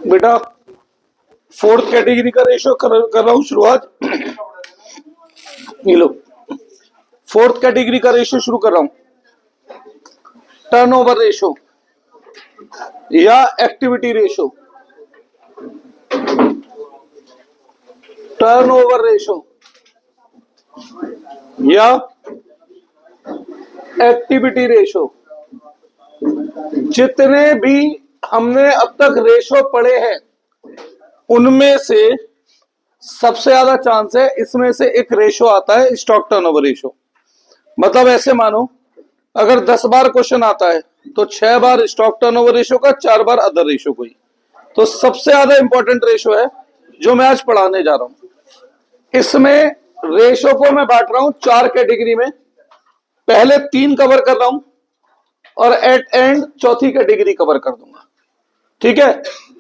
बेटा fourth category का ratio कर रहा हूं शुरुआत। ये लो, फोर्थ कैटेगरी का रेशो शुरू कर रहा हूं। टर्नओवर रेशो या एक्टिविटी रेशो। टर्नओवर रेशो या एक्टिविटी रेशो। जितने भी हमने अब तक रेशो पढ़े हैं उनमें से सबसे ज्यादा चांस है इसमें से एक रेशो आता है स्टॉक टर्नओवर रेशो। मतलब ऐसे मानो अगर 10 बार क्वेश्चन आता है तो 6 बार स्टॉक टर्नओवर रेशो का, 4 बार अदर रेशो को ही। तो सबसे ज्यादा इंपॉर्टेंट रेशो है जो मैं आज पढ़ाने जा रहा हूं। इसमें रेशो को मैं बांट रहा हूं 4 कैटेगरी में। पहले 3 कवर कर रहा हूं और एट एंड चौथी कैटेगरी कवर कर दूंगा। ठीक है,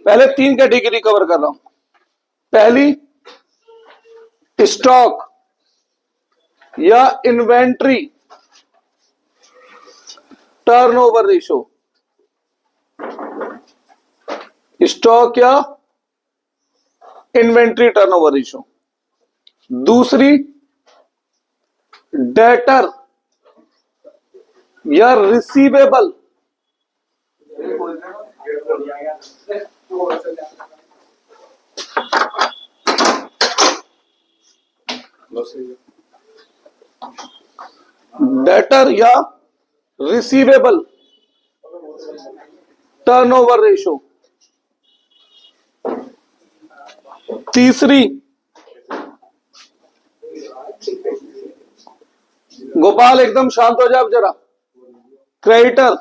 पहले 3 कैटेगरी कवर कर रहा हूं। पहली, स्टॉक या इन्वेंट्री टर्नओवर रेशो। स्टॉक या इन्वेंट्री टर्नओवर रेशो। दूसरी, डेटर या रिसीवेबल डेटर या रिसीवेबल टर्नओवर रेशो। तीसरी, गोपाल एकदम शांत हो जाओ जरा, क्रेडिटर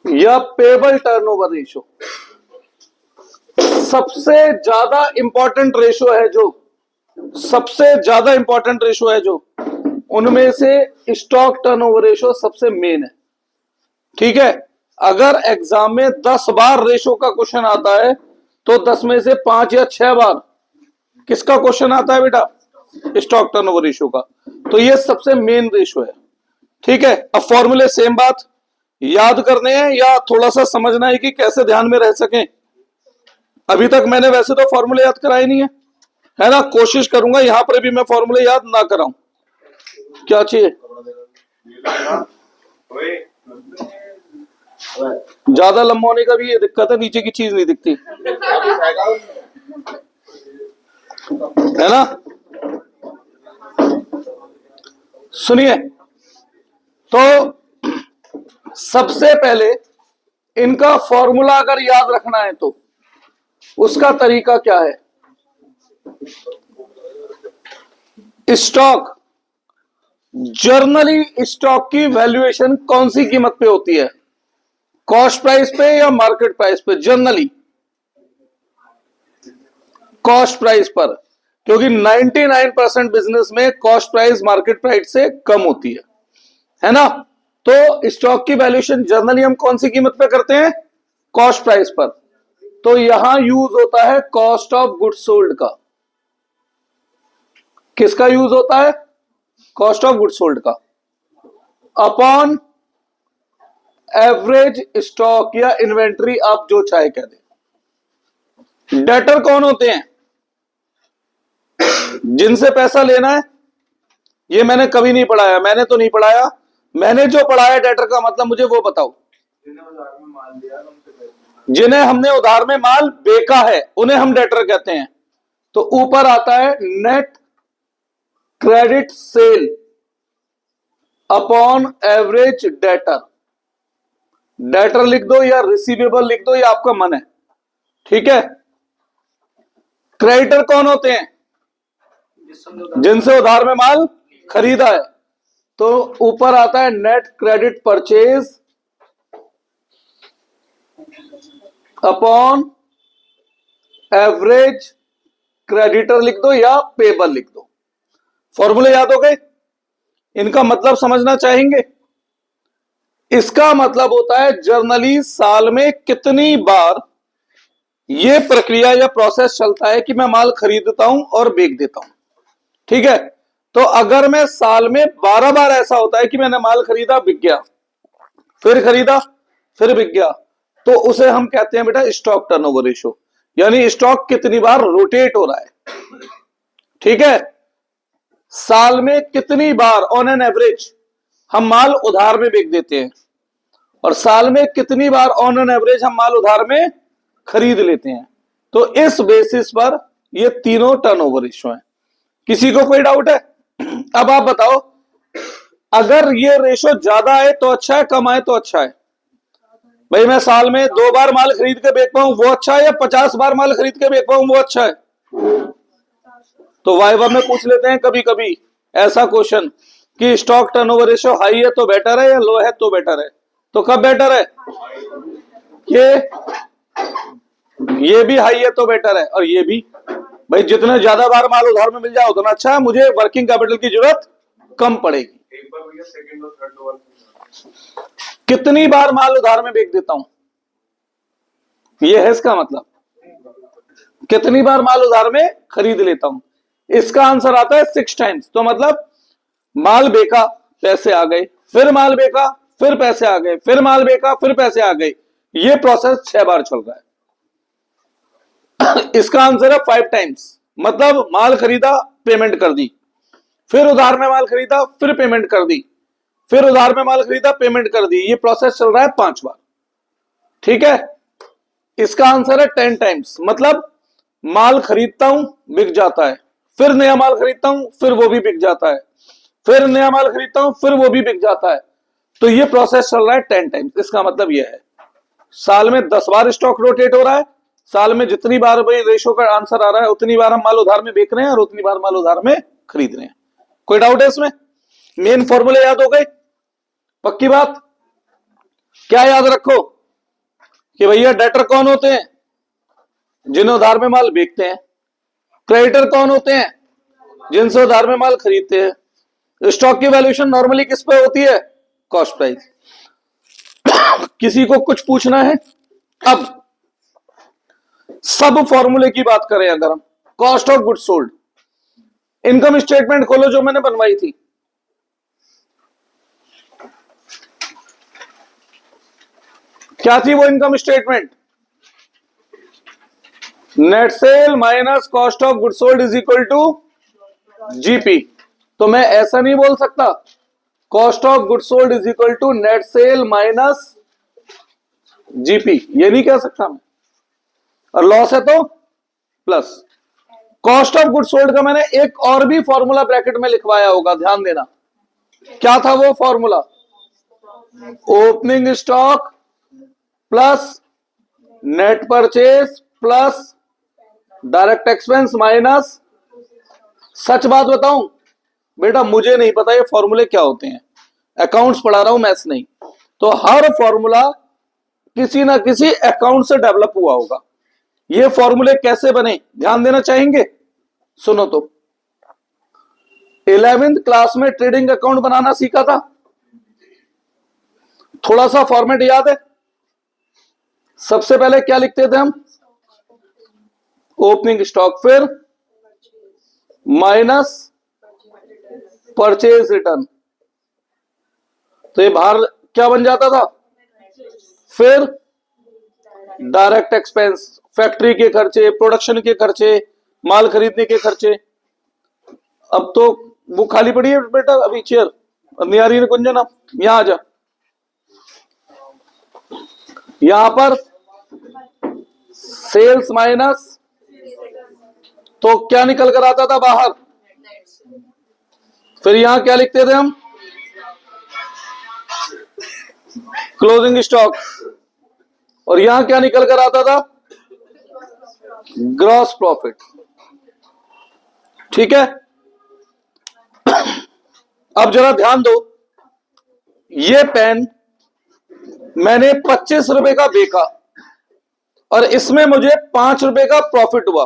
या पेबल टर्नओवर रेशो। सबसे ज्यादा इंपॉर्टेंट रेशो है जो उनमें से स्टॉक टर्नओवर रेशो सबसे मेन है। ठीक है, अगर एग्जाम में 10 बार रेशो का क्वेश्चन आता है तो 10 में से 5 या 6 बार किसका क्वेश्चन आता है बेटा? स्टॉक टर्नओवर रेशो का। तो ये सबसे मेन रेशो है। ठीक है, अब फॉर्मूले सेम बात याद करने हैं या थोड़ा सा समझना है कि कैसे ध्यान में रह सकें? अभी तक मैंने वैसे तो फॉर्मूले याद कराए नहीं है ना। कोशिश करूंगा यहां पर भी मैं फॉर्मूले याद ना कराऊं। क्या चाहिए? ज्यादा लंबा होने का भी ये दिक्कत है, नीचे की चीज नहीं दिखती है ना। सुनिए, तो सबसे पहले इनका फॉर्मूला अगर याद रखना है तो उसका तरीका क्या है? स्टॉक, जर्नली स्टॉक की वैल्यूएशन कौन सी कीमत पे होती है? कॉस्ट प्राइस पे या मार्केट प्राइस पे? जनरली कॉस्ट प्राइस पर, क्योंकि 99% बिजनेस में कॉस्ट प्राइस मार्केट प्राइस से कम होती है ना। तो स्टॉक की वैल्यूएशन जनरली हम कौन सी कीमत पे करते हैं? कॉस्ट प्राइस पर। तो यहां यूज होता है कॉस्ट ऑफ गुड्स सोल्ड का। किसका यूज होता है? कॉस्ट ऑफ गुड्स सोल्ड का अपॉन एवरेज स्टॉक या इन्वेंट्री, आप जो चाहे कह दें। डेटर कौन होते हैं? जिनसे पैसा लेना है। ये मैंने कभी नहीं पढ़ाया, मैंने तो नहीं पढ़ाया। मैंने जो पढ़ाया डेटर का मतलब मुझे वो बताओ। जिन्हें हमने उधार में माल बेचा है उन्हें हम डेटर कहते हैं। तो ऊपर आता है net credit sale upon average debtor. Debtor लिख दो या रिसीवेबल लिख दो, ये आपका मन है। ठीक है, क्रेडिटर कौन होते हैं? जिनसे उधार में माल खरीदा है। तो ऊपर आता है net credit purchase upon average creditor लिख दो या पेबल लिख दो। फॉर्मूले याद हो गए? इनका मतलब समझना चाहेंगे? इसका मतलब होता है जर्नली साल में कितनी बार यह प्रक्रिया या प्रोसेस चलता है कि मैं माल खरीदता हूं और बेच देता हूं। ठीक है, तो अगर मैं साल में 12 बार ऐसा होता है कि मैंने माल खरीदा, बिक गया, फिर खरीदा, फिर बिक गया, तो उसे हम कहते हैं बेटा स्टॉक टर्नओवर रेशियो, यानी स्टॉक कितनी बार रोटेट हो रहा है। ठीक है, साल में कितनी बार ऑन एन एवरेज हम माल उधार में बेच देते हैं, और साल में कितनी बार ऑन एन एवरेज हम माल उधार में खरीद लेते हैं। तो इस बेसिस पर ये तीनों टर्नओवर रेशियो हैं। किसी को कोई डाउट है? अब आप बताओ, अगर ये रेशियो ज्यादा है तो अच्छा है, कम आए तो अच्छा है? भाई मैं साल में 2 बार माल खरीद के बेच पाऊं वो अच्छा है, या 50 बार माल खरीद के बेच पाऊं वो अच्छा है? तो वाइवा में पूछ लेते हैं कभी कभी ऐसा क्वेश्चन कि स्टॉक टर्नओवर रेशियो हाई है तो बेटर है या लो है तो बेटर है? तो कब बेटर है? ये भी हाई है तो बेटर है, और ये भी। भाई जितने ज्यादा बार माल उधार में मिल जाए उतना अच्छा है, मुझे वर्किंग कैपिटल की जरूरत कम पड़ेगी। एक बार भैया सेकंड और थर्ड वाला कितनी बार माल उधार में बेच देता हूं, ये है इसका मतलब। कितनी बार माल उधार में खरीद लेता हूं, इसका आंसर आता है 6 टाइम्स। तो मतलब माल बेचा, पैसे आ गए, फिर माल बेचा, फिर पैसे आ गए, फिर माल बेचा, फिर पैसे आ गए। ये प्रोसेस 6 बार चल रहा है। इसका आंसर है 5 टाइम्स। मतलब माल खरीदा, पेमेंट कर दी, फिर उधार में माल खरीदा, फिर पेमेंट कर दी, फिर उधार में माल खरीदा, पेमेंट कर दी। ये प्रोसेस चल रहा है 5 बार। ठीक है, इसका आंसर है 10 टाइम्स। मतलब माल खरीदता हूं, बिक जाता है, फिर नया माल खरीदता हूं, फिर वो भी बिक जाता है, फिर नया माल खरीदता हूं, फिर वो भी बिक जाता है। तो ये प्रोसेस चल रहा है 10 टाइम्स। इसका मतलब ये है साल में 10 बार स्टॉक रोटेट हो रहा है। साल में जितनी बार भाई रेशो का आंसर आ रहा है उतनी बार हम माल उधार में बेच रहे हैं और उतनी बार माल उधार में खरीद रहे हैं। कोई डाउट है इसमें? मेन फॉर्मूले याद हो गए? पक्की बात? क्या याद रखो कि भैया डेटर कौन होते हैं? जिन्हें उधार में माल बेचते हैं। क्रेडिटर कौन होते हैं? जिनसे उधार में माल खरीदते हैं। स्टॉक की वैल्यूएशन नॉर्मली किस पे होती है? Cost price. किसी को कुछ पूछना है? अब सब फॉर्मूले की बात करें अगर हम, cost of goods sold, income statement खोलो जो मैंने बनवाई थी। क्या थी वो income statement? Net sale minus cost of goods sold is equal to GP. तो मैं ऐसा नहीं बोल सकता cost of goods sold is equal to net sale minus GP, ये नहीं कह सकता मैं। और लॉस है तो plus. Cost of goods sold का मैंने एक और भी फॉर्मूला ब्रैकेट में लिखवाया होगा, ध्यान देना। क्या था वो formula? Opening stock plus net purchase plus direct expense minus. सच बात बताऊं बेटा, मुझे नहीं पता ये फॉर्मूले क्या होते हैं, अकाउंट्स पढ़ा रहा हूं, मैथ्स नहीं। तो हर फॉर्मूला किसी ना किसी अकाउंट से डेवलप हुआ होगा। ये फॉर्मूले कैसे बने ध्यान देना चाहेंगे? सुनो तो, 11वीं क्लास में ट्रेडिंग अकाउंट बनाना सीखा था। थोड़ा सा फॉर्मेट याद है? सबसे पहले क्या लिखते थे हम? ओपनिंग स्टॉक, फिर माइनस परचेज रिटर्न। तो ये बाहर क्या बन जाता था? फिर डायरेक्ट एक्सपेंस, फैक्ट्री के खर्चे, प्रोडक्शन के खर्चे, माल खरीदने के खर्चे। अब तो वो खाली पड़ी है बेटा अभी चेयर, नहीं आ रही है कुंजन, अब यहां आ जा। यहां पर सेल्स माइनस, तो क्या निकल कर आता था बाहर? फिर यहां क्या लिखते थे हम? Closing stock. और यहां क्या निकल कर आता था? Gross profit. ठीक है, अब जरा ध्यान दो, ये पेन मैंने 25 रुपए का बेचा और इसमें मुझे 5 रुपए का प्रॉफिट हुआ।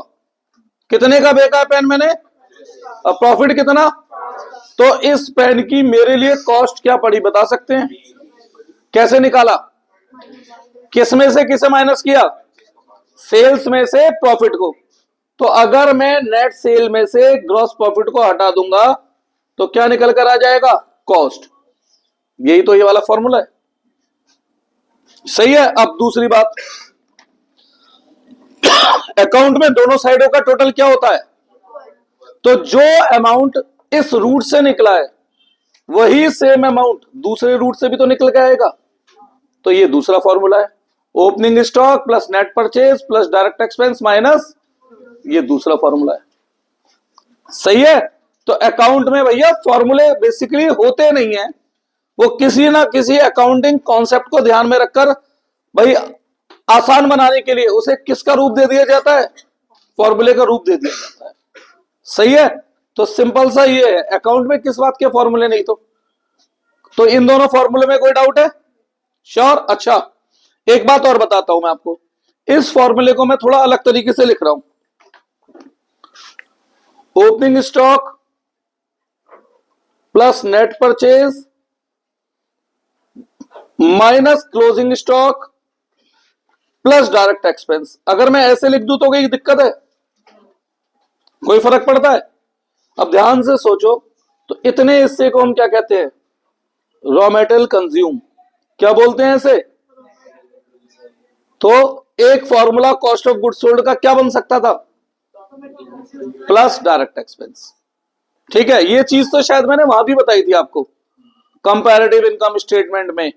कितने का बेचा पेन मैंने और प्रॉफिट कितना? तो इस पेन की मेरे लिए कॉस्ट क्या पड़ी बता सकते हैं? कैसे निकाला? किस में से किसे माइनस किया? सेल्स में से प्रॉफिट को। तो अगर मैं नेट सेल में से ग्रॉस प्रॉफिट को हटा दूंगा तो क्या निकल कर आ जाएगा? कॉस्ट। यही तो ये वाला फॉर्मूला है। सही है। अब दूसरी बात, अकाउंट में दोनों साइडों का टोटल क्या होता है? तो जो अमाउंट इस रूट से निकला है वही सेम अमाउंट दूसरे रूट से भी तो निकल के आएगा। तो ये दूसरा फॉर्मूला है, opening stock plus net purchase plus direct expense minus, ये दूसरा फॉर्मूला है। सही है। तो अकाउंट में भैया फॉर्मूले बेसिकली होते नहीं है, वो किसी ना किसी अकाउंटिंग कॉन्सेप्ट को ध्यान में रखकर भाई आसान बनाने के लिए उसे किसका रूप दे दिया जाता है? फॉर्मूले का रूप दे दिया जाता है। सही है। तो सिंपल सा ये है, अकाउंट में किस बात के फॉर्मूले नहीं तो इन दोनों फॉर्मूले में कोई डाउट है? श्योर। अच्छा, एक बात और बताता हूं मैं आपको, इस फॉर्मूले को मैं थोड़ा अलग तरीके से लिख रहा हूं। Opening stock plus net purchase minus closing stock plus direct expense. अगर मैं ऐसे लिख दूं तो कोई दिक्कत है? कोई फर्क पड़ता है? अब ध्यान से सोचो, तो इतने हिस्से को हम क्या कहते हैं? Raw material consume. क्या बोलते हैं इसे? तो एक formula cost of goods sold का क्या बन सकता था? Plus direct expense. ठीक है, ये चीज तो शायद मैंने वहां भी बताई थी आपको, कंपैरेटिव इनकम स्टेटमेंट में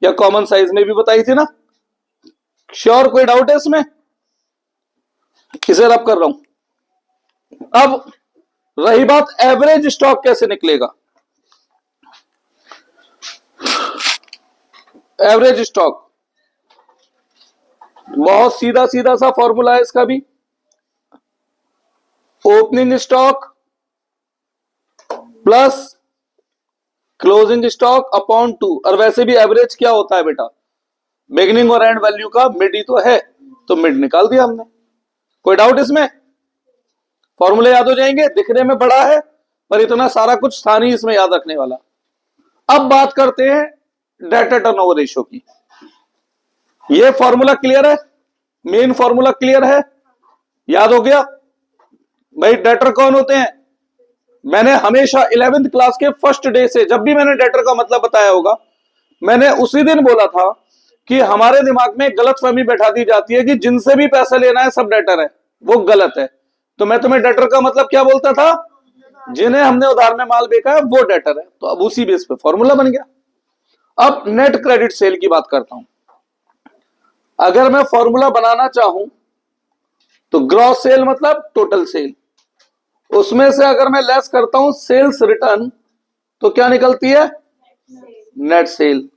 या कॉमन साइज में भी बताई थी ना। श्योर, कोई डाउट है इसमें? इसे रब कर रहा हूं। अब रही बात एवरेज स्टॉक कैसे निकलेगा। एवरेज स्टॉक बहुत सीधा सीधा सा फॉर्मूला है इसका भी, opening stock plus closing stock upon 2। और वैसे भी एवरेज क्या होता है बेटा? बिगिनिंग और एंड वैल्यू का मिड ही तो है, तो मिड निकाल दिया हमने। कोई डाउट इसमें? फॉर्मूले याद हो जाएंगे, दिखने में बड़ा है पर इतना सारा कुछ था नहीं इसमें याद रखने वाला। अब बात करते हैं डेटर टर्नओवर रेशियो की। ये फॉर्मूला क्लियर है? मेन फॉर्मूला क्लियर है? याद हो गया? भाई डेटर कौन होते हैं? मैंने हमेशा 11th क्लास के फर्स्ट डे से जब भी मैंने डेटर का मतलब बताया होगा, मैंने उसी दिन बोला था कि हमारे दिमाग में गलतफहमी बैठा दी जाती है कि जिनसे भी पैसा लेना है सब डेटर है, वो गलत है। तो मैं तुम्हें डेटर का मतलब क्या बोलता था? जिन्हें हमने उधार में माल बेचा है वो डेटर है। तो अब उसी बेस पे फॉर्मूला बन गया। अब नेट क्रेडिट सेल की बात करता हूं। अगर मैं फॉर्मूला बनाना चाहूं तो ग्रॉस सेल मतलब टोटल सेल, उसमें से अगर मैं लेस करता हूं सेल्स रिटर्न तो क्या निकलती है? Net cell.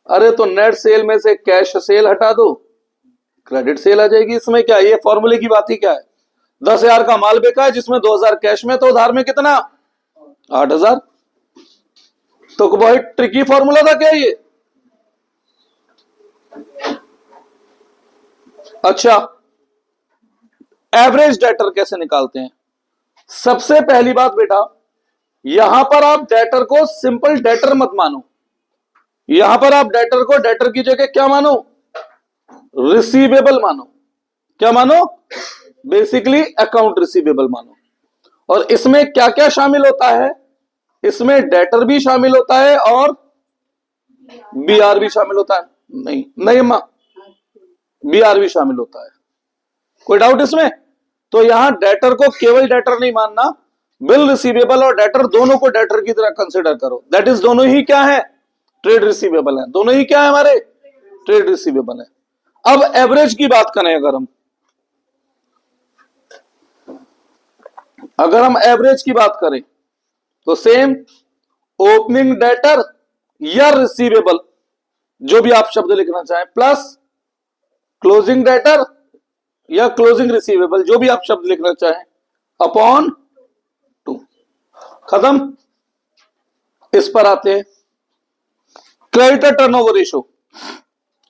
अरे तो नेट सेल में से कैश सेल हटा दो, क्रेडिट सेल आ जाएगी। इसमें क्या, ये फॉर्मूले की बात ही क्या है? 10,000 का माल बेचा है जिसमें 2,000 कैश में, तो उधार में कितना? 8,000। तो बहुत ट्रिकी फॉर्मूला था क्या ये? अच्छा, एवरेज डेटर कैसे निकालते हैं? सबसे पहली बात बेटा, यहां पर आप डेटर को सिंपल डेटर मत मानो, यहां पर आप डेटर को डेटर की जगह क्या मानो? रिसीवेबल मानो। क्या मानो? बेसिकली अकाउंट रिसीवेबल मानो। और इसमें क्या क्या शामिल होता है? इसमें डेटर भी शामिल होता है और बीआर भी शामिल होता है। नहीं नहीं मां, बीआर भी शामिल होता है। कोई डाउट इसमें? तो यहां डेटर को केवल डेटर नहीं मानना, बिल रिसीवेबल और डेटर दोनों को डेटर की तरह कंसिडर करो। दैट इज दोनों ही क्या है? ट्रेड रिसीवेबल है। दोनों ही क्या है हमारे? ट्रेड रिसीवेबल है। अब एवरेज की बात करें, अगर हम एवरेज की बात करें तो सेम ओपनिंग डेटर या रिसीवेबल, जो भी आप शब्द लिखना चाहें, प्लस क्लोजिंग डेटर या क्लोजिंग रिसीवेबल, जो भी आप शब्द लिखना चाहें, अपॉन 2। खत्म। इस पर आते हैं creditor turnover ratio.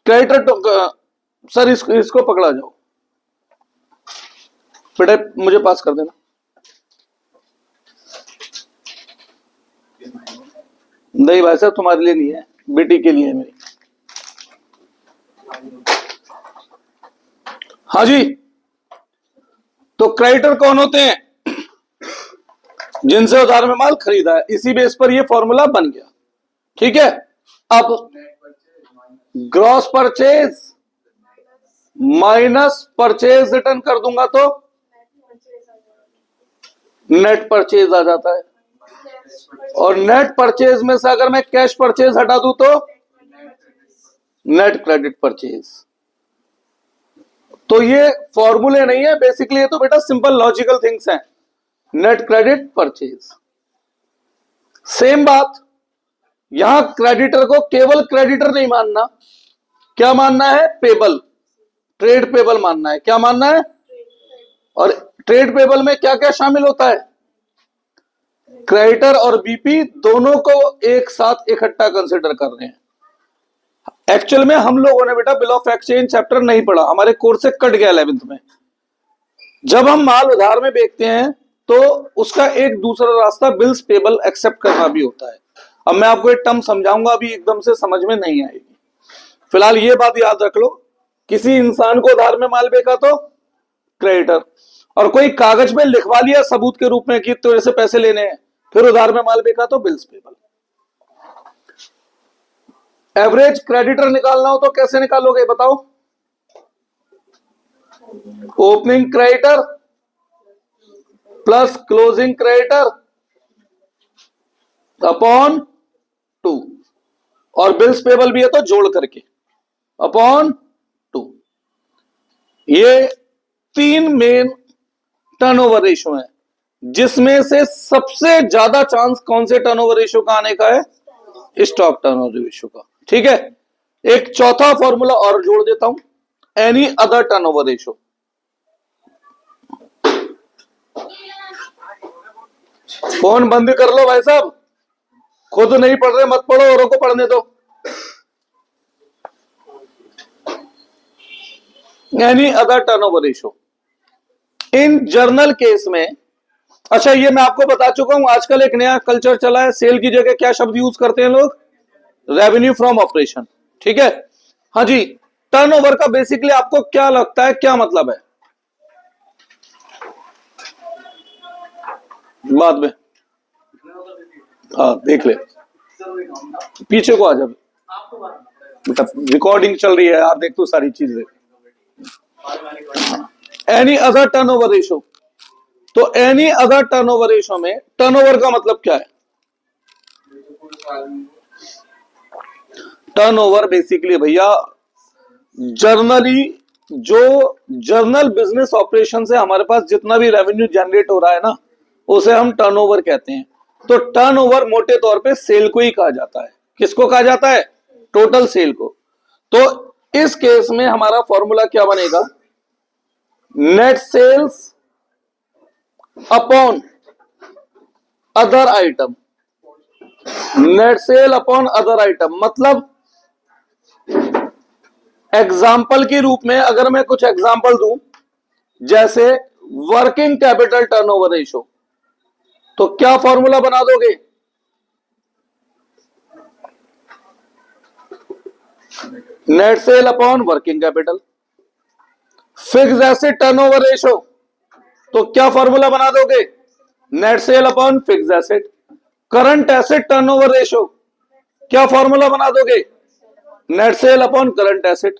Creditor, sir इसको पकड़ा जाओ बेटा, मुझे पास कर देना। नहीं भाई साहब, तुम्हारे लिए नहीं है, बेटी के लिए है मेरी। हाँ जी, तो क्रेडिटर कौन होते हैं? जिनसे उधार में माल खरीदा है। इसी बेस पर ये फॉर्मूला बन गया। ठीक है। अब gross purchase minus purchase return कर दूंगा तो नेट परचेज आ जाता है। और नेट परचेज में से अगर मैं कैश परचेज हटा दूं तो नेट क्रेडिट परचेज। तो ये फॉर्मूले नहीं है बेसिकली, ये तो बेटा सिंपल लॉजिकल थिंग्स हैं। Net credit purchase. सेम बात यहां क्रेडिटर को केवल क्रेडिटर नहीं मानना, क्या मानना है? पेबल, ट्रेड पेबल मानना है। क्या मानना है? और ट्रेड पेबल में क्या क्या शामिल होता है? क्रेडिटर और बीपी दोनों को एक साथ इकट्ठा कंसिडर कर रहे हैं। एक्चुअल में हम लोगों ने बेटा बिल ऑफ एक्सचेंज चैप्टर नहीं पढ़ा, हमारे कोर्स से कट गया 11th में। जब हम माल उधार में बेचते हैं तो उसका एक दूसरा रास्ता बिल्स पेबल एक्सेप्ट करना भी होता है। अब मैं आपको एक टर्म समझाऊंगा, अभी एकदम से समझ में नहीं आएगी। फिलहाल ये बात याद रख लो, किसी इंसान को उधार में माल बेचा तो क्रेडिटर, और कोई कागज में लिखवा लिया सबूत के रूप में कि तेरे से पैसे लेने हैं, फिर उधार में माल बेचा तो बिल्स पेबल। एवरेज क्रेडिटर निकालना हो तो कैसे निकालोगे बताओ? Opening creditor plus closing creditor upon 2, और बिल्स पेबल भी है तो जोड़ करके अपॉन 2। ये 3 मेन टर्नओवर रेशो है, जिसमें से सबसे ज्यादा चांस कौन से टर्नओवर रेशो का आने का है? स्टॉक टर्नओवर रेशो का। ठीक है, एक चौथा फॉर्मूला और जोड़ देता हूं, any other turnover ratio. Phone बंद कर लो भाई साहब, खुद नहीं पढ़ रहे मत पढ़ो, औरों को पढ़ने दो। एनी अदर टर्नओवर रेशो इन जर्नल केस में। अच्छा, ये मैं आपको बता चुका हूं, आजकल एक नया कल्चर चला है, सेल की जगह क्या शब्द यूज करते हैं लोग? Revenue from operation. ठीक है, हाँ जी। टर्नओवर का बेसिकली आपको क्या लगता है, क्या मतलब है? बाद में हाँ देख ले, पीछे को आ जा बेटा, रिकॉर्डिंग चल रही है यार, देख तू सारी चीजें। एनी अदर टर्नओवर रेशो, तो एनी अदर टर्नओवर रेशो में टर्नओवर का मतलब क्या है? टर्नओवर बेसिकली भैया जर्नली जो जर्नल बिजनेस ऑपरेशन से हमारे पास जितना भी रेवेन्यू जनरेट हो रहा है ना, उसे हम टर्नओवर कहते हैं। तो टर्नओवर मोटे तौर पे सेल को ही कहा जाता है। किसको कहा जाता है? टोटल सेल को। तो इस केस में हमारा फॉर्मूला क्या बनेगा? Net sales upon other item. Net sale upon other item मतलब एग्जाम्पल के रूप में अगर मैं कुछ एग्जाम्पल दूं, जैसे वर्किंग कैपिटल टर्नओवर रेशो, तो क्या फॉर्मूला बना दोगे? Net sale upon working capital. Fixed asset turnover ratio, तो क्या फॉर्मूला बना दोगे? Net sale upon fixed asset. Current asset turnover ratio, क्या फॉर्मूला बना दोगे? Net sale upon current asset.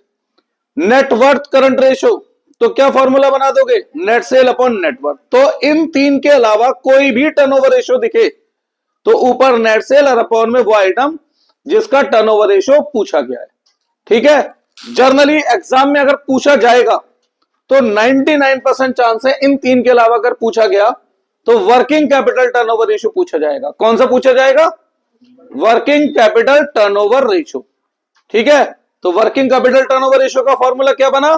Net worth current ratio, तो क्या फॉर्मूला बना दोगे? Net sale upon net worth. तो इन तीन के अलावा कोई भी टर्नओवर रेशो दिखे तो ऊपर नेट सेल और अपॉन में वो आइटम जिसका टर्नओवर रेशो पूछा गया है। ठीक है, जर्नली एग्जाम में अगर पूछा जाएगा तो 99% चांस है इन तीन के अलावा अगर पूछा गया तो वर्किंग कैपिटल टर्नओवर रेशो पूछा जाएगा। कौन सा पूछा जाएगा? Working capital turnover ratio. ठीक है, तो वर्किंग कैपिटल टर्नओवर रेशो का फॉर्मूला क्या बना?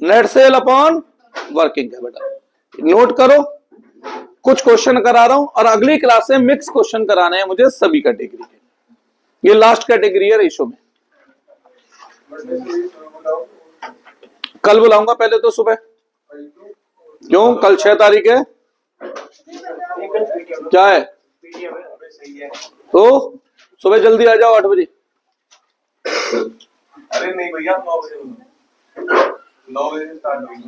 Net sale upon working capital. Note करो, कुछ क्वेश्चन करा रहा हूं और अगली क्लास में मिक्स क्वेश्चन कराने हैं मुझे सभी कैटेगरी के। ये लास्ट कैटेगरी है रेशो में। कल बुलाऊंगा, पहले तो सुबह। क्यों? कल 6 तारीख है। क्या है? तो सुबह जल्दी आ जाओ 8 बजे। अरे नहीं भैया, 9 बजे 9 बजे स्टार्ट होगी।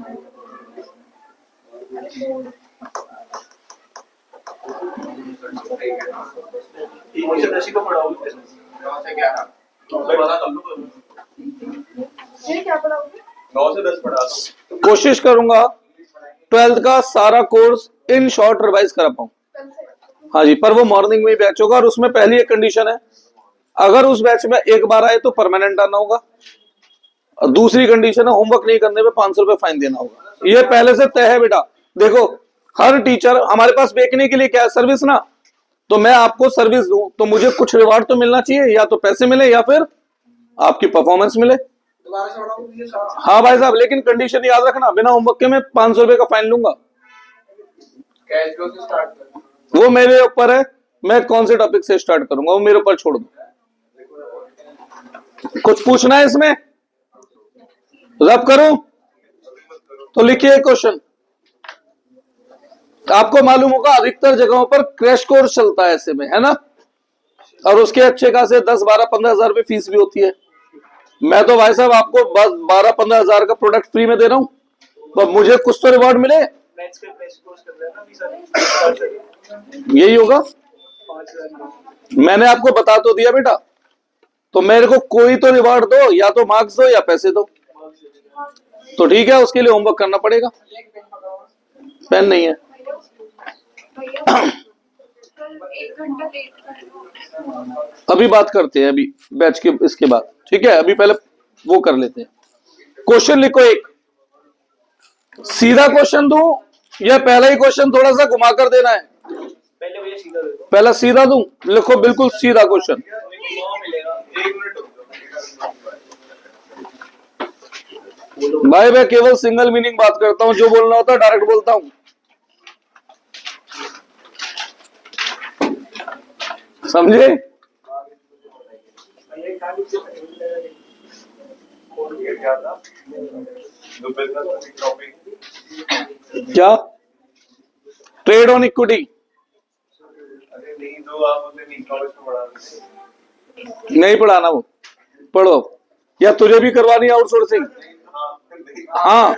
ठीक है, 10 को पढ़ाओगे 9 से 11 9 से 12 कर लो। ये क्या पढ़ाओगे? 9 से 10 पढ़ा दो। कोशिश करूंगा 12th का सारा कोर्स इन शॉर्ट रिवाइज करा पाऊं। कल से हाँ जी, पर वो मॉर्निंग में ही बैच होगा और उसमें पहली एक कंडीशन है, अगर उस बैच में एक बार आए तो परमानेंट आना होगा, और दूसरी कंडीशन है होमवर्क नहीं करने पे 500 रुपए फाइन देना होगा। ये पहले से तय है बेटा। देखो हर टीचर हमारे पास बेचने के लिए क्या है, सर्विस ना। तो मैं आपको सर्विस दूं तो मुझे कुछ रिवार्ड तो मिलना चाहिए, या तो पैसे मिले या फिर आपकी परफॉर्मेंस मिले। दोबारा से पढ़ाओगे ये सारा? हाँ भाई साहब, लेकिन कंडीशन याद रखना, बिना होमवर्क के मैं 500 रुपए का फाइन लूंगा। कैश फ्लो से स्टार्ट कर। वो मेरे ऊपर है, मैं कौन से टॉपिक से स्टार्ट करूंगा वो मेरे ऊपर छोड़ दो। कुछ पूछना है इसमें, रब करूं तो लिखिए क्वेश्चन। आपको मालूम होगा अधिकतर जगहों पर क्रैश कोर्स चलता है ऐसे में, है ना, और उसके अच्छे खासे 10, 12, 15 हजार रुपए फीस भी होती है। मैं तो भाई साहब आपको बस 12, 15 हजार का प्रोडक्ट फ्री में दे रहा हूं, तो मुझे कुछ तो रिवॉर्ड मिले, यही होगा। मैंने आपको बता तो दिया बेटा, तो मेरे को कोई तो रिवॉर्ड दो, या तो मार्क्स दो या पैसे दो। तो ठीक है, उसके लिए होमवर्क करना पड़ेगा। पेन नहीं है। एक घंटा लेट कर अभी बात करते हैं, अभी बैच के इसके बाद, ठीक है। अभी पहले वो कर लेते हैं। क्वेश्चन लिखो एक, सीधा क्वेश्चन दूं या पहला ही क्वेश्चन थोड़ा सा घुमा कर देना है? पहले भैया सीधा दे दो। पहला सीधा दूं, लिखो बिल्कुल सीधा क्वेश्चन। 9 मिलेगा। 1 मिनट भाई मैं केवल सिंगल मीनिंग बात करता हूं, जो बोलना होता है डायरेक्ट बोलता हूं, समझे? क्या था? टॉपिक क्या? Trade on equity. अरे नहीं, दो आप उसे नहीं कॉलेज में पढ़ा रहे। नहीं पढ़ाना, वो पढ़ो, या तुझे भी करवानी आउटसोर्सिंग? हाँ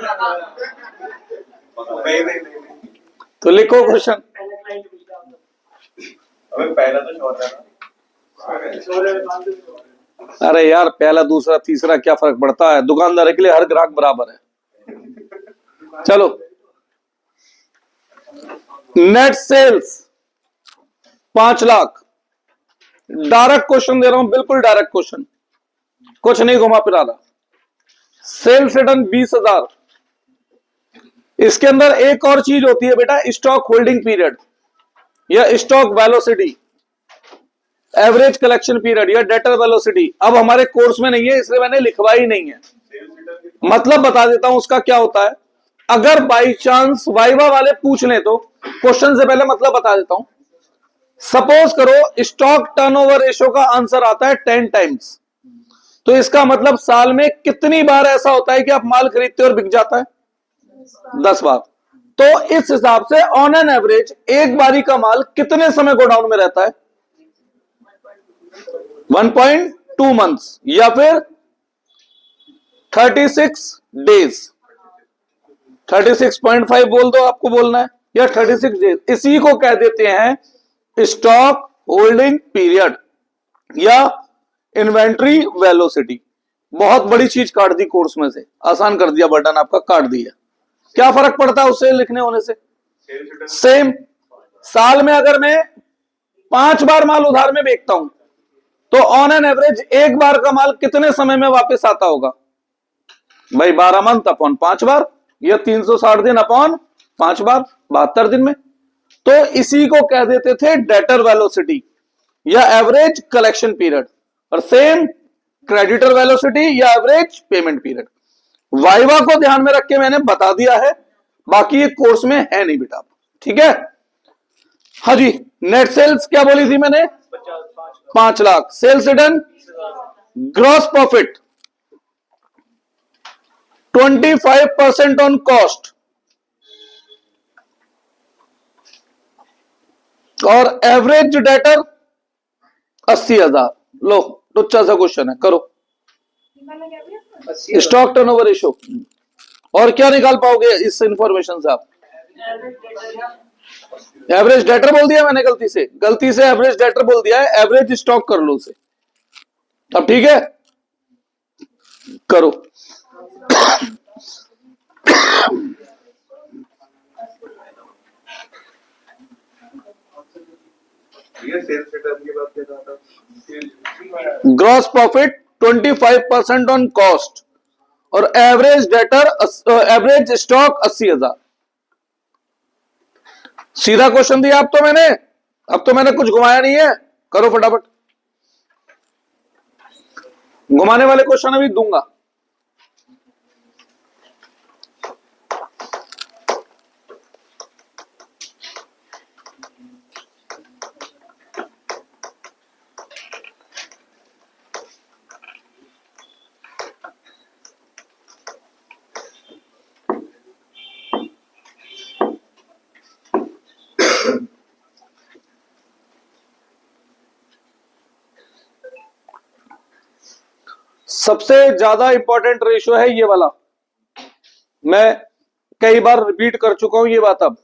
नहीं। तो लिखो क्वेश्चन। अबे पहला तो शॉर्ट है ना। अरे यार पहला दूसरा तीसरा क्या फर्क पड़ता है, दुकानदार के लिए हर ग्राहक बराबर है। चलो, net sales 5 lakh. Direct question दे रहा हूं, बिल्कुल डायरेक्ट क्वेश्चन, कुछ नहीं घुमा फिरा रहा। Sales return 20,000। इसके अंदर एक और चीज होती है बेटा, स्टॉक होल्डिंग पीरियड या stock velocity, average collection period या डेटर वेलोसिटी। अब हमारे कोर्स में नहीं है इसलिए मैंने लिखवाई नहीं है, मतलब बता देता हूं उसका क्या होता है। अगर बाई चांस वाइवा वाले पूछ लें तो क्वेश्चन से पहले मतलब बता देता हूं। सपोज करो स्टॉक टर्नओवर रेशियो का आंसर आता है 10 टाइम्स, तो इसका मतलब साल में कितनी बार ऐसा होता है कि आप माल खरीदते और बिक जाता है? 10 बार। तो इस हिसाब से ऑन एन एवरेज एक बारी का माल कितने समय गोडाउन में रहता है? 1.2 मंथ्स या फिर 36 डेज। 36.5 बोल दो, आपको बोलना है, या 36 डेज। इसी को कह देते हैं स्टॉक होल्डिंग पीरियड या इन्वेंट्री वेलोसिटी। बहुत बड़ी चीज काट दी कोर्स में से, आसान कर दिया, बटन आपका काट दिया। क्या फर्क पड़ता है उससे लिखने होने से? सेम। साल में अगर मैं 5 बार माल उधार में बेचता हूं तो ऑन एन एवरेज एक बार का माल कितने समय में वापस आता होगा भाई? 12 मंथ अपॉन 5 बार, या 360 दिन अपॉन 5 बार, 72 दिन में। तो इसी को कह देते थे डेटर वेलोसिटी या एवरेज कलेक्शन पीरियड, और सेम क्रेडिटर वेलोसिटी या एवरेज पेमेंट पीरियड। वाइवा को ध्यान में रख के मैंने बता दिया है, बाकी ये कोर्स में है नहीं बेटा, ठीक है? हाँ जी, नेट सेल्स क्या बोली थी मैंने? 5 lakh. Sales return, gross profit 25% on cost, और एवरेज डेटर 80,000। लो टुच्चा सा क्वेश्चन है, करो। निकालना क्या भैया? Stock turnover ratio. और क्या निकाल पाओगे इस इंफॉर्मेशन से आप? एवरेज डेटर बोल दिया मैंने, गलती से एवरेज डेटर बोल दिया है, एवरेज स्टॉक कर लो उसे। अब ठीक है, करो। ये सेल्स रिटर्न की बात कर रहा था। ग्रॉस प्रॉफिट 25% ऑन कॉस्ट और एवरेज एवरेज स्टॉक 80,000। सीधा क्वेश्चन दिया अब तो मैंने कुछ घुमाया नहीं है, करो फटाफट। घुमाने वाले क्वेश्चन अभी दूंगा। सबसे ज्यादा इंपॉर्टेंट रेशियो है ये वाला, मैं कई बार रिपीट कर चुका हूं ये बात। अब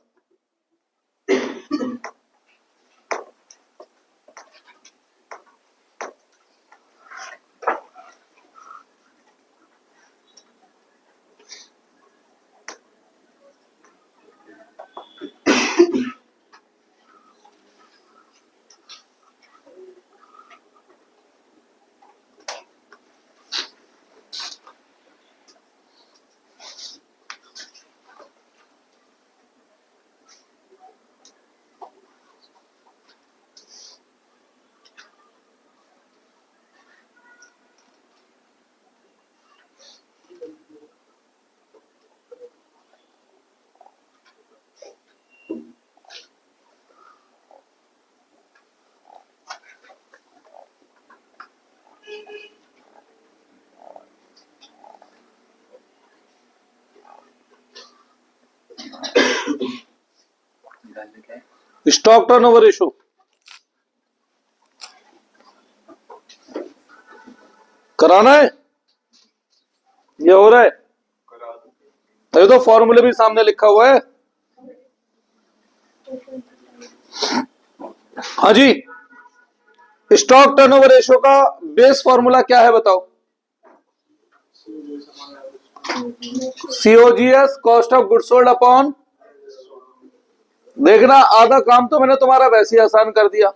स्टॉक टर्नओवर रेशियो कराना है, ये हो रहा है। ये तो फॉर्मूले भी सामने लिखा हुआ है। हाँ जी, स्टॉक टर्नओवर रेशियो का बेस फॉर्मूला क्या है बताओ? COGS cost of goods sold upon, देखना आधा काम तो मैंने तुम्हारा वैसे ही आसान कर दिया,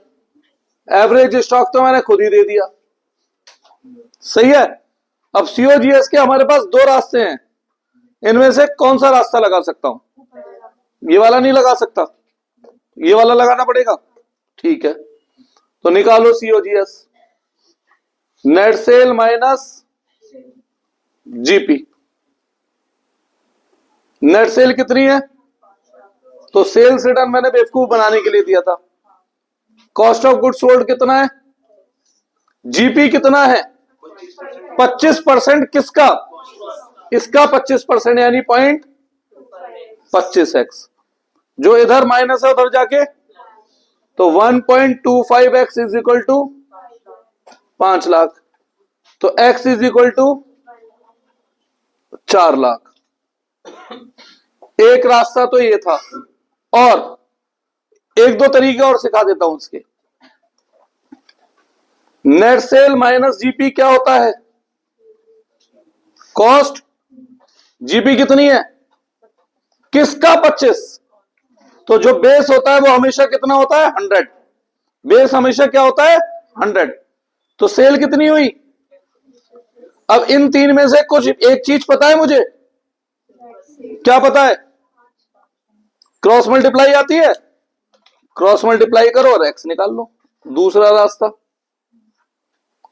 एवरेज स्टॉक तो मैंने खुद ही दे दिया। सही है। अब सीओजीएस के हमारे पास दो रास्ते हैं, इनमें से कौन सा रास्ता लगा सकता हूं? ये वाला नहीं लगा सकता, ये वाला लगाना पड़ेगा। ठीक है, तो निकालो COGS, net sale minus GP. Net cell कितनी है? तो सेल्स रिटर्न मैंने बेवकूफ बनाने के लिए दिया था। कॉस्ट ऑफ गुड्स सोल्ड कितना है? जीपी कितना है? 25%। किसका? इसका 25%, यानी 0.25x। जो इधर माइनस है उधर जाके, तो 1.25x is equal to 5 lakh, तो x is equal to 4 lakh. एक रास्ता तो ये था, और एक दो तरीके और सिखा देता हूं इसके। नेट सेल माइनस जीपी क्या होता है? कॉस्ट। जीपी कितनी है? किसका? 25। तो जो बेस होता है वो हमेशा कितना होता है? 100। बेस हमेशा क्या होता है? 100। तो सेल कितनी हुई? अब इन तीन में से कुछ एक चीज पता है मुझे, क्या पता है? क्रॉस मल्टीप्लाई आती है, क्रॉस मल्टीप्लाई करो और एक्स निकाल लो। दूसरा रास्ता।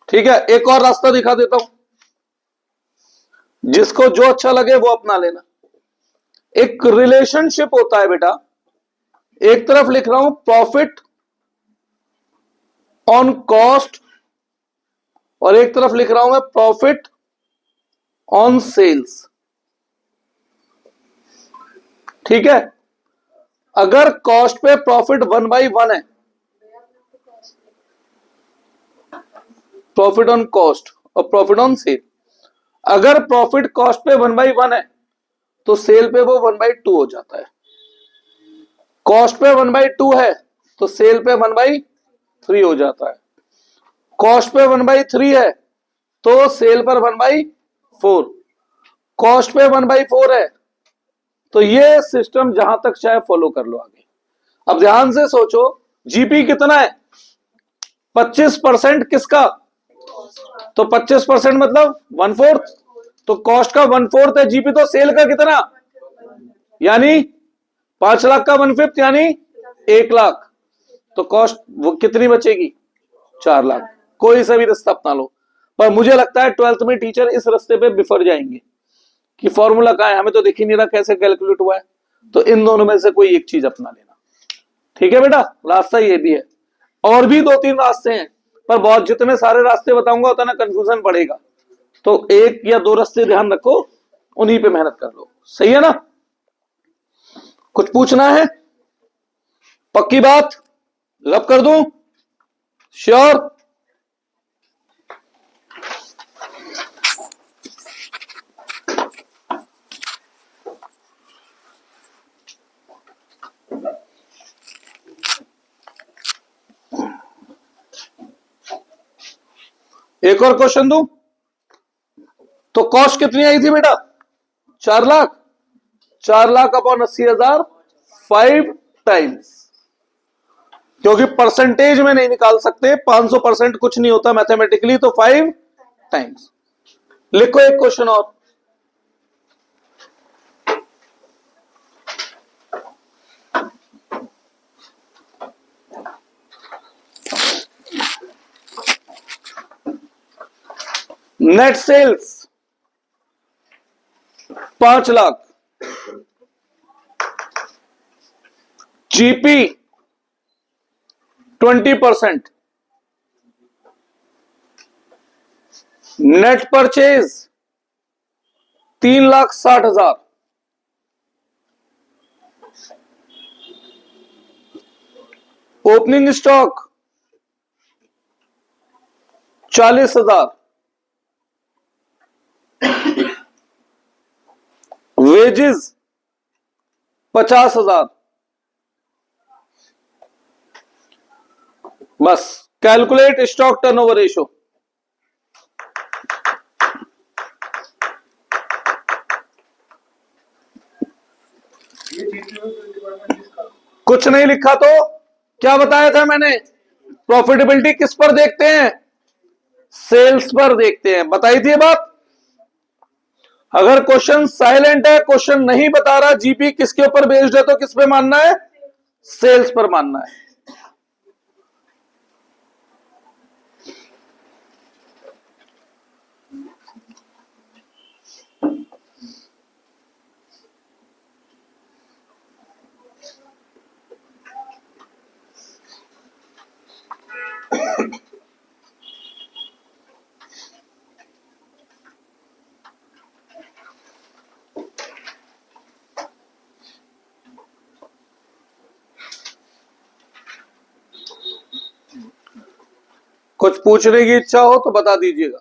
ठीक है, एक और रास्ता दिखा देता हूं, जिसको जो अच्छा लगे वो अपना लेना। एक रिलेशनशिप होता है बेटा, एक तरफ लिख रहा हूं प्रॉफिट ऑन कॉस्ट, और एक तरफ लिख रहा हूं मैं प्रॉफिट ऑन सेल्स। ठीक है, अगर कॉस्ट पे प्रॉफिट 1/1 है, प्रॉफिट ऑन कॉस्ट और प्रॉफिट ऑन सेल, अगर प्रॉफिट कॉस्ट पे 1/1 है तो सेल पे वो 1/2 हो जाता है। कॉस्ट पे 1/2 है तो सेल पे 1/3 हो जाता है। कॉस्ट पे 1/3 है तो सेल पर 1/4। कॉस्ट पे 1/4 है। तो ये सिस्टम जहां तक चाहे फॉलो कर लो आगे। अब ध्यान से सोचो, जीपी कितना है? 25% किसका? तो 25% मतलब 1/4, तो कॉस्ट का 1/4 है जीपी, तो सेल का कितना? यानी 5 लाख का 1/5 यानी 1 लाख। तो कॉस्ट वो कितनी बचेगी? 4 लाख। कोई सा भी रास्ता अपना लो, पर मुझे लगता है 12th में टीचर इस रास्ते पे बिफर जाएंगे कि फॉर्मूला कहां है, हमें तो दिख ही नहीं रहा कैसे कैलकुलेट हुआ है। तो इन दोनों में से कोई एक चीज अपना लेना, ठीक है बेटा। रास्ता ये भी है, और भी 2-3 रास्ते हैं, पर बहुत जितने सारे रास्ते बताऊंगा उतना कंफ्यूजन पड़ेगा। तो 1 या 2 रास्ते ध्यान रखो, उन्हीं पे मेहनत कर लो, सही है ना? कुछ पूछना है? पक्की बात? रब कर दूं? श्योर? एक और क्वेश्चन दूं? तो कॉस्ट कितनी आई थी बेटा? 4 लाख। 4 लाख अपॉन 80,000 5 टाइम्स, क्योंकि परसेंटेज में नहीं निकाल सकते, 500% कुछ नहीं होता मैथमेटिकली, तो 5 टाइम्स। लिखो एक क्वेश्चन और। Net sales 5 lakh, GP 20%, net purchase 3,60,000, opening stock 40,000, wages 50,000। बस कैलकुलेट स्टॉक टर्नओवर रेशो। ये जीपीयू डिपार्टमेंट किसका? कुछ नहीं लिखा तो क्या बताया था मैंने? प्रॉफिटेबिलिटी किस पर देखते हैं? सेल्स पर देखते हैं, बताई थी ये बात। अगर क्वेश्चन साइलेंट है, क्वेश्चन नहीं बता रहा जीपी किसके ऊपर बेस्ड है, तो किस पे मानना है? सेल्स पर मानना है। कुछ पूछने की इच्छा हो तो बता दीजिएगा।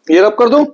ये रब कर दूं?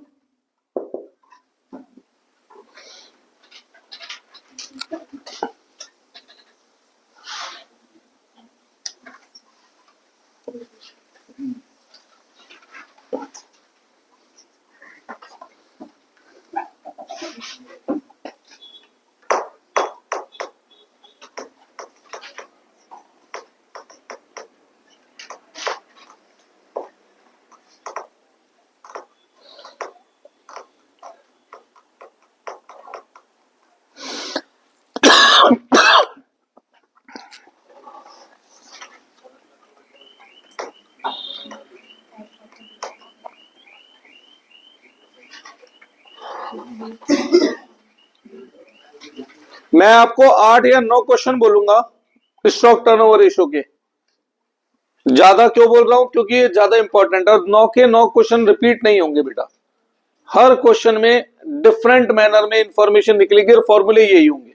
मैं आपको 8 या 9 क्वेश्चन बोलूंगा स्टॉक टर्नओवर रेशो के। ज्यादा क्यों बोल रहा हूं? क्योंकि ये ज्यादा इंपॉर्टेंट है, और 9 के 9 क्वेश्चन रिपीट नहीं होंगे बेटा। हर क्वेश्चन में डिफरेंट मैनर में इंफॉर्मेशन निकलेगी और फॉर्मूले यही होंगे।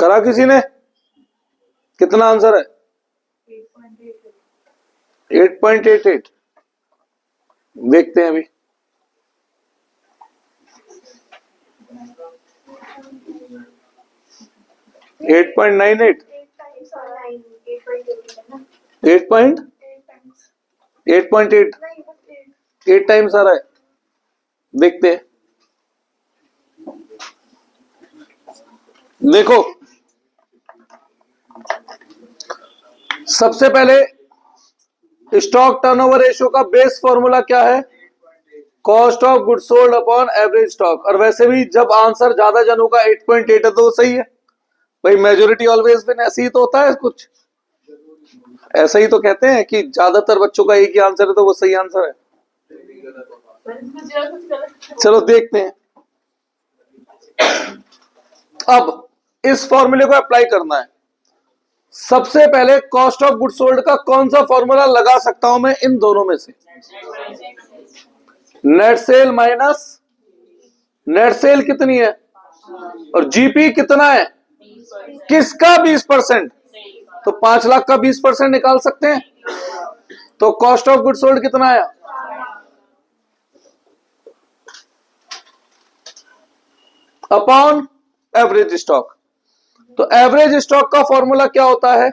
करा किसी ने? कितना आंसर है? 8.88। देखते हैं अभी। 8.98, 8.8 टाइम्स आ रहा है। देखते हैं। देखो, सबसे पहले स्टॉक टर्नओवर रेशियो का बेस फॉर्मूला क्या है? Cost of good sold upon average stock. और वैसे भी जब आंसर ज्यादा जनों का 8.8 है तो सही है भाई। मेजोरिटी ऑलवेज विन, ऐसे ही तो होता है। कुछ ऐसा ही तो कहते हैं कि ज्यादातर बच्चों का एक ही आंसर है तो वो सही आंसर है। चलो देखते हैं। अब इस फॉर्मूले को अप्लाई करना है। सबसे पहले कॉस्ट ऑफ गुड सोल्ड का कौन सा फॉर्मूला लगा सकता हूं मैं इन दोनों में से? Net sale minus net cell कितनी है और जीपी कितना है? किसका 20%? तो 5 लाख का 20% निकाल सकते हैं। तो कॉस्ट ऑफ गुड सोल्ड कितना आया? Upon average stock. तो एवरेज स्टॉक का फॉर्मूला क्या होता है?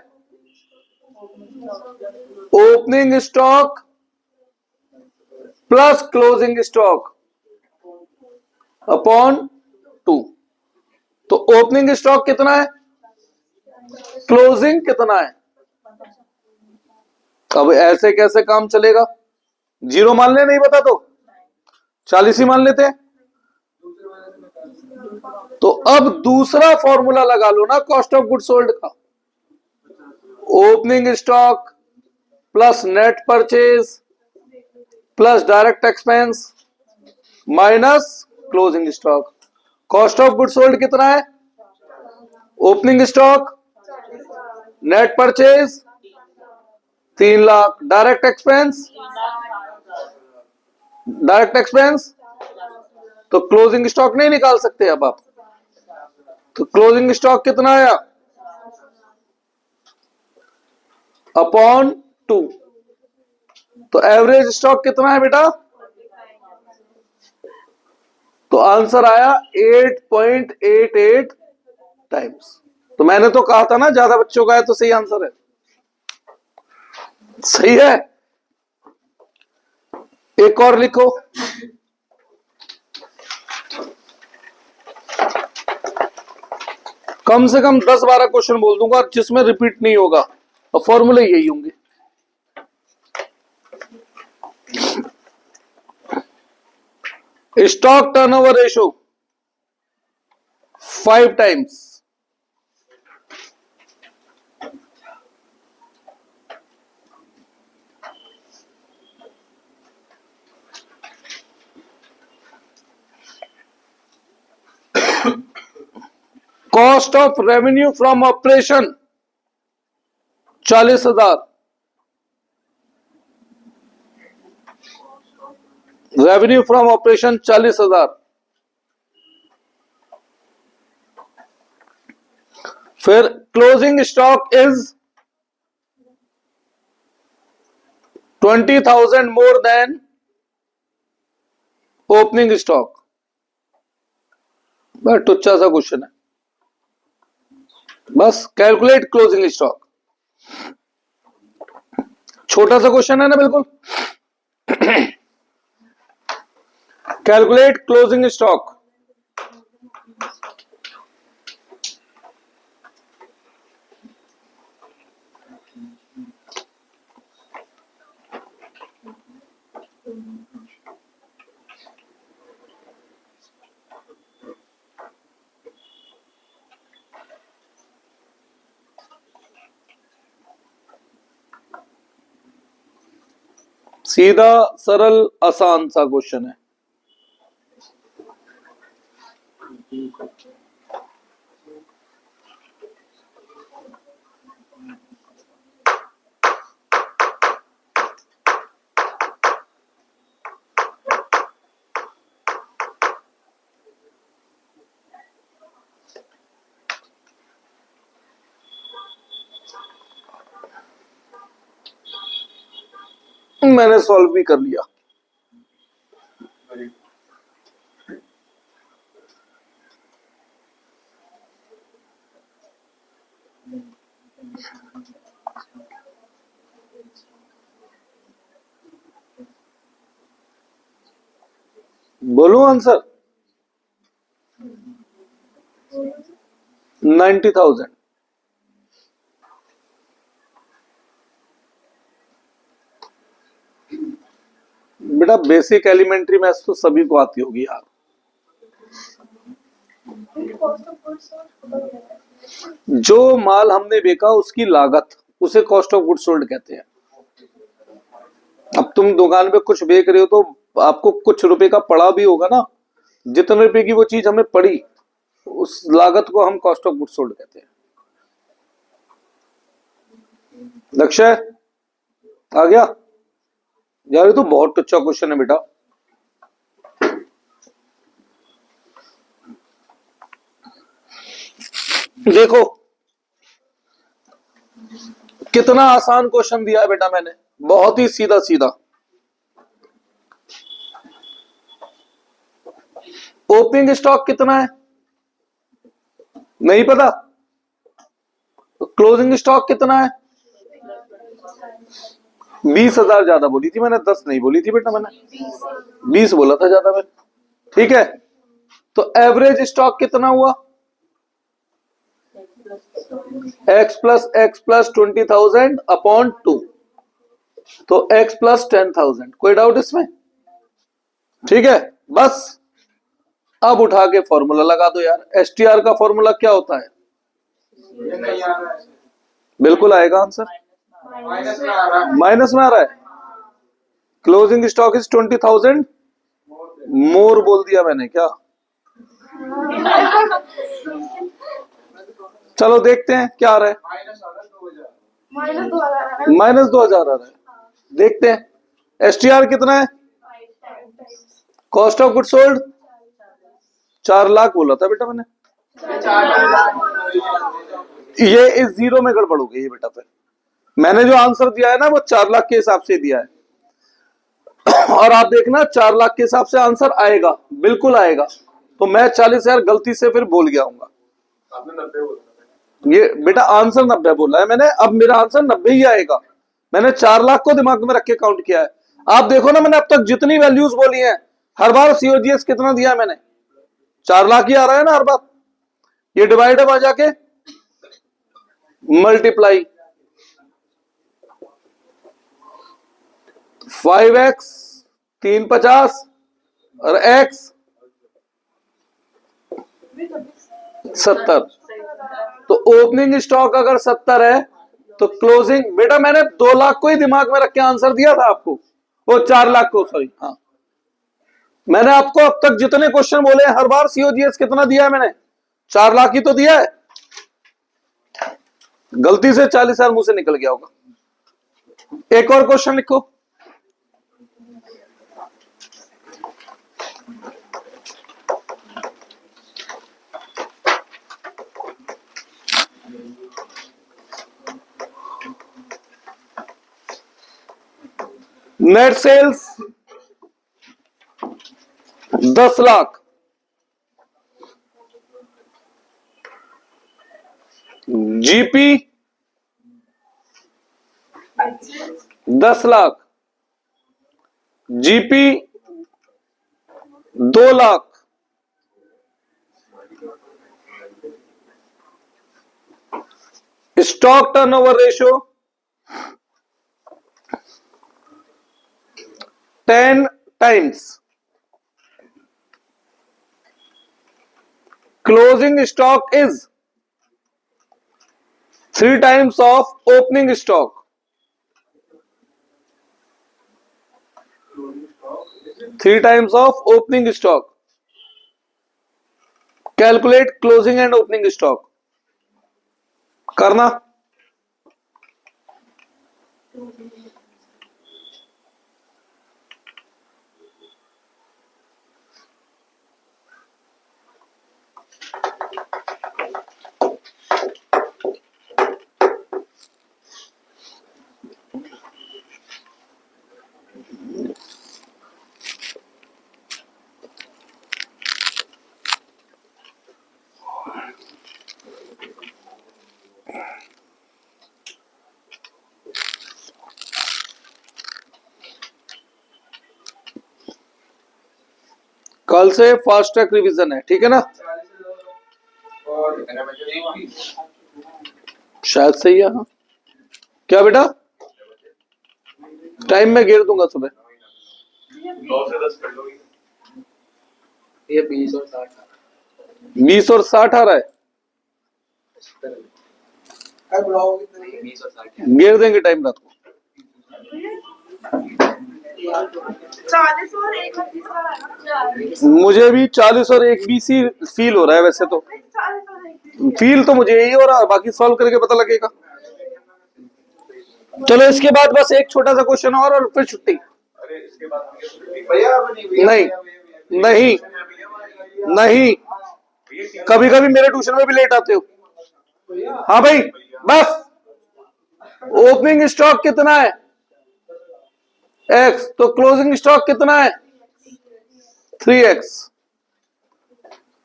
Opening stock plus closing stock upon 2। तो ओपनिंग स्टॉक कितना है, क्लोजिंग कितना है? अब ऐसे कैसे काम चलेगा? 0 मान ले, नहीं पता तो 40 ही मान लेते हैं। तो अब दूसरा फॉर्मूला लगा लो ना कॉस्ट ऑफ गुड सोल्ड का। Opening stock plus net purchase plus direct expense minus closing stock. Cost of good sold कितना है? Opening stock, net purchase 3 lakh, direct expense तो क्लोजिंग स्टॉक नहीं निकाल सकते अब आप। तो क्लोजिंग स्टॉक कितना आया? अपॉन 2। तो एवरेज स्टॉक कितना है बेटा? तो आंसर आया 8.88 टाइम्स। तो मैंने तो कहा था ना ज्यादा बच्चों का है तो सही आंसर है। सही है। एक और लिखो। कम से कम 10-12 क्वेश्चन बोल दूंगा जिसमें रिपीट नहीं होगा और फॉर्मूले यही होंगे। Stock turnover ratio 5 times. Cost of revenue from operation 40,000। Revenue from operation 40,000। फिर closing stock is 20,000 more than opening stock. बस टुच्चा सा क्वेश्चन है। बस कैलकुलेट क्लोजिंग स्टॉक। छोटा सा क्वेश्चन है ना बिल्कुल। Calculate closing stock. सीधा सरल आसान सा क्वेश्चन है। मैंने सॉल्व भी कर लिया। बोलो आंसर। 90,000। बेटा बेसिक एलिमेंट्री मैथ्स तो सभी को आती होगी यार। कॉस्ट ऑफ गुड्स सोल्ड जो माल हमने बेचा उसकी लागत, उसे कॉस्ट ऑफ गुड्स सोल्ड कहते हैं। अब तुम दुकान पे कुछ बेच रहे हो तो आपको कुछ रुपए का पड़ा भी होगा ना, जितने रुपए की वो चीज हमें पड़ी उस लागत को हम कॉस्ट ऑफ गुड्स सोल्ड कहते हैं। लक्ष्य आ गया यार? ये तो बहुत अच्छा क्वेश्चन है बेटा। देखो कितना आसान क्वेश्चन दिया है बेटा मैंने, बहुत ही सीधा सीधा। ओपनिंग स्टॉक कितना है नहीं पता? क्लोजिंग स्टॉक कितना है? 20,000 ज्यादा बोली थी मैंने, 10 नहीं बोली थी बेटा मैंने, 20 बोला था ज्यादा मैंने। ठीक है, तो एवरेज स्टॉक कितना हुआ? x प्लस 20,000 अपॉन 2, तो x प्लस 10,000। कोई डाउट इसमें? ठीक है, बस अब उठा के फॉर्मूला लगा दो यार। एसटीआर का फॉर्मूला क्या होता है? बिल्कुल आएगा आंसर, माइनस में आ रहा है। क्लोजिंग स्टॉक इज 20,000 मोर बोल दिया मैंने क्या? चलो देखते हैं क्या आ रहा है। माइनस 2,000 आ रहा है। देखते हैं एसटीआर कितना है। Cost of good sold 4 lakh बोला था बेटा मैंने। ये इस जीरो में गड़बड़ हो गई है बेटा। फिर मैंने जो आंसर दिया है ना वो 4 लाख के हिसाब से दिया है, और आप देखना 4 लाख के हिसाब से आंसर आएगा, बिल्कुल आएगा। तो मैं 40,000 गलती से फिर बोल गया हूँ। ये बेटा आंसर 90 बोला है मैंने, अब मेरा आंसर 90 ही आएगा। मैंने 4 लाख को दिमाग में रख के काउंट किया है। आप देखो ना मैंने अब तक जितनी वैल्यूज बोली हैं, हर बार सीओजीएस कितना दिया मैंने? 4 लाख ही आ रहा है ना हर बार। ये डिवाइड है वहां जाके मल्टीप्लाई 5x 350 और x 70। तो ओपनिंग स्टॉक अगर 70 है तो क्लोजिंग, बेटा मैंने 2 लाख को ही दिमाग में रख के आंसर दिया था आपको, वो 4 लाख को, सॉरी। हाँ मैंने आपको अब तक जितने क्वेश्चन बोले हर बार सीओजीएस कितना दिया है मैंने? 4 लाख ही तो दिया है। गलती से 40,000 मुंह से निकल गया होगा। एक और क्वेश्चन लिखो। Net sales 10 lakh, GP 10 lakh, GP 2 lakh, stock turnover ratio 10 times, closing stock is 3 times of opening stock, 3 times of opening stock. Calculate closing and opening stock करना। कल से फास्ट ट्रैक रिवीजन है, ठीक है ना? और शायद सही है। हाँ क्या बेटा, टाइम में घेर दूंगा सुबह। 9 से 10 कर लो। ये 20 और 60 20 और 60 आ रहा है, 20 और 60 घेर देंगे टाइम रात को। 40 और 1 मुझे भी 40 और 1 20 ही फील हो रहा है वैसे तो। 40 और 1 फील तो मुझे यही हो रहा है, बाकी सॉल्व करके पता लगेगा। चलो इसके बाद बस एक छोटा सा क्वेश्चन और फिर छुट्टी। अरे इसके बाद भैया नहीं नहीं नहीं, कभी कभी मेरे ट्यूशन में भी लेट आते हो। हाँ भाई बस, ओपनिंग स्टॉक कितना है x, तो क्लोजिंग स्टॉक कितना है 3x।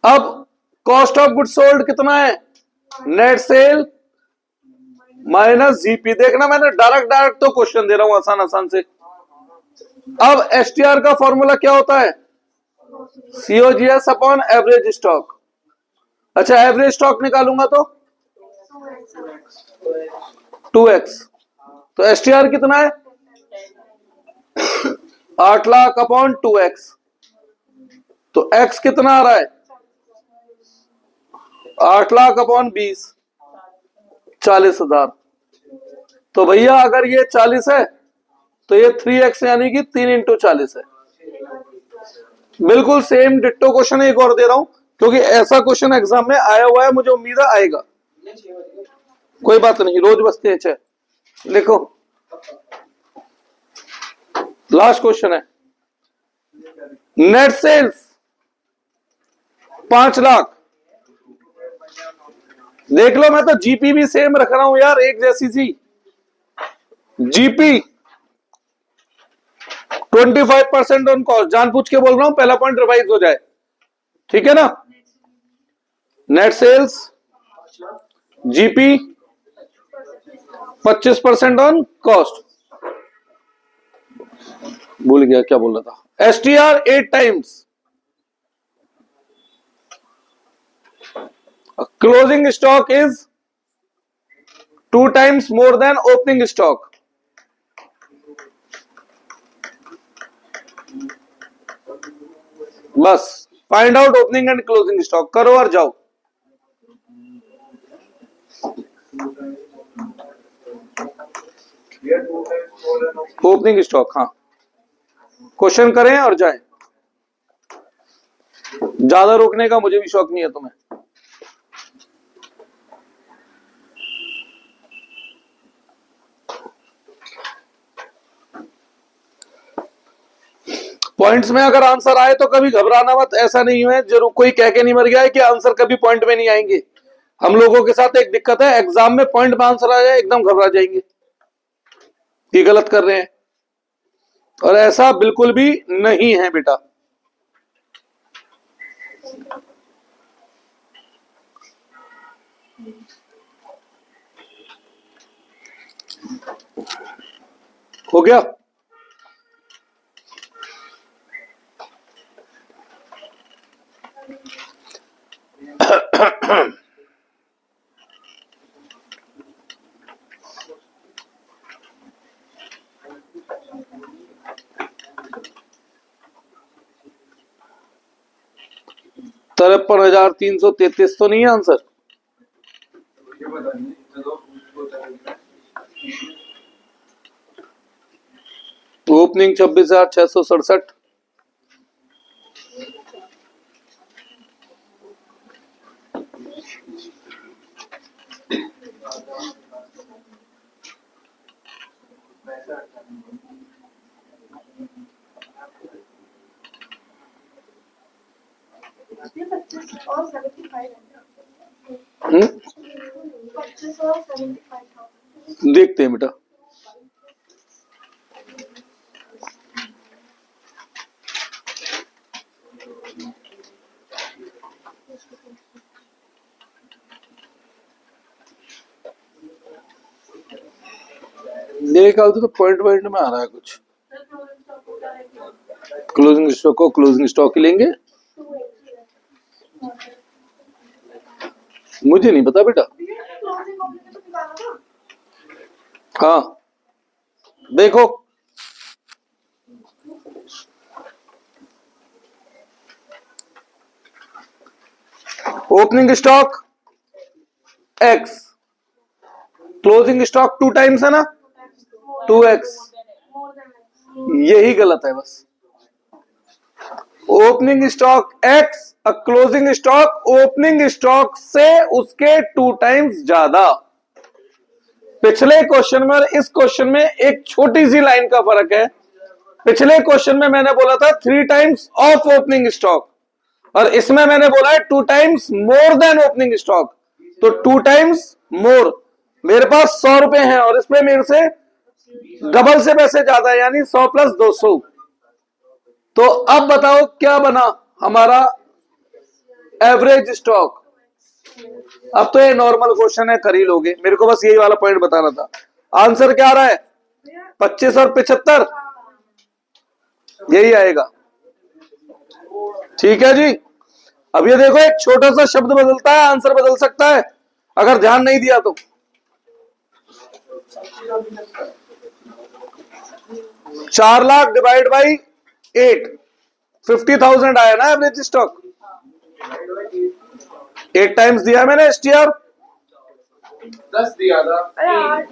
अब कॉस्ट ऑफ गुड सोल्ड कितना है, नेट सेल माइनस जीपी। देखना मैंने डायरेक्ट तो क्वेश्चन दे रहा हूं आसान आसान से। अब एसटीआर का फॉर्मूला क्या होता है, सीओजीएस अपॉन एवरेज स्टॉक। अच्छा एवरेज स्टॉक निकालूंगा तो 2x, तो एसटीआर कितना है 8 लाख अपॉन 2x, तो x कितना आ रहा है 8 लाख अपॉन 20, 40,000। तो भैया अगर ये 40 है तो ये 3x यानी कि 3 इंटू 40 है। बिल्कुल सेम डिट्टो क्वेश्चन एक और दे रहा हूं क्योंकि ऐसा क्वेश्चन एग्जाम में आया हुआ है, मुझे उम्मीद है आएगा। कोई बात नहीं, रोज बसते हैं। चाहे लिखो, लास्ट क्वेश्चन है, नेट सेल्स 5 लाख। देख लो मैं तो जीपी भी सेम रख रहा हूं यार, एक जैसी सी। जीपी 25% ऑन कॉस्ट, जानबूझ के बोल रहा हूं पहला पॉइंट रिवाइज हो जाए, ठीक है ना? Net sales GP 25% on cost. भूल गया क्या बोल रहा था। STR 8 times, closing stock is 2 times more than opening stock. बस find out opening and closing stock करो और जाओ। ओपनिंग स्टॉक, हाँ क्वेश्चन करें और जाएं। ज्यादा रोकने का मुझे भी शौक नहीं है तुम्हें। पॉइंट्स में अगर आंसर आए तो कभी घबराना मत, ऐसा नहीं है जरूर कोई कह के नहीं मर गया है कि आंसर कभी पॉइंट में नहीं आएंगे। हम लोगों के साथ एक दिक्कत है, एग्जाम में पॉइंट में आंसर आ जाए एकदम घबरा जाएंगे कि गलत कर रहे हैं, और ऐसा बिल्कुल भी नहीं है बेटा। हो गया? ₹53,333 तो नहीं है आंसर? ओपनिंग 26,667, और 75 25 और 75,000। देखते हैं बेटा। मेरे ख्याल से तो पॉइंट पॉइंट में आ रहा है कुछ। क्लोजिंग स्टॉक को क्लोजिंग स्टॉक ही लेंगे। मुझे नहीं पता बेटा। क्लोजिंग ओपनिंग तो निकाला ना। हाँ देखो, opening stock x, closing stock 2 times है ना, 2x। More than यही गलत है बस। Opening stock x, closing stock opening stock से उसके 2 टाइम्स ज्यादा। पिछले क्वेश्चन में और इस क्वेश्चन में एक छोटी सी लाइन का फर्क है। पिछले क्वेश्चन में मैंने बोला था 3 टाइम्स ऑफ ओपनिंग स्टॉक, और इसमें मैंने बोला है 2 times more than opening stock. तो 2 टाइम्स मोर, मेरे पास 100 रुपए हैं और इसमें मेरे से डबल से पैसे ज्यादा है, यानी 100 प्लस 200। तो अब बताओ क्या बना हमारा एवरेज स्टॉक। अब तो ये नॉर्मल क्वेश्चन है, कर ही लोगे, मेरे को बस यही वाला पॉइंट बताना था। आंसर क्या आ रहा है, 25 और 75, यही आएगा। ठीक है जी। अब ये देखो, एक छोटा सा शब्द बदलता है, आंसर बदल सकता है अगर ध्यान नहीं दिया तो। 4 लाख डिवाइड बाई 8, 50,000 आया ना एवरेज स्टॉक। 8 टाइम्स दिया मैंने एसटीआर। 10 दिया था। अरे 8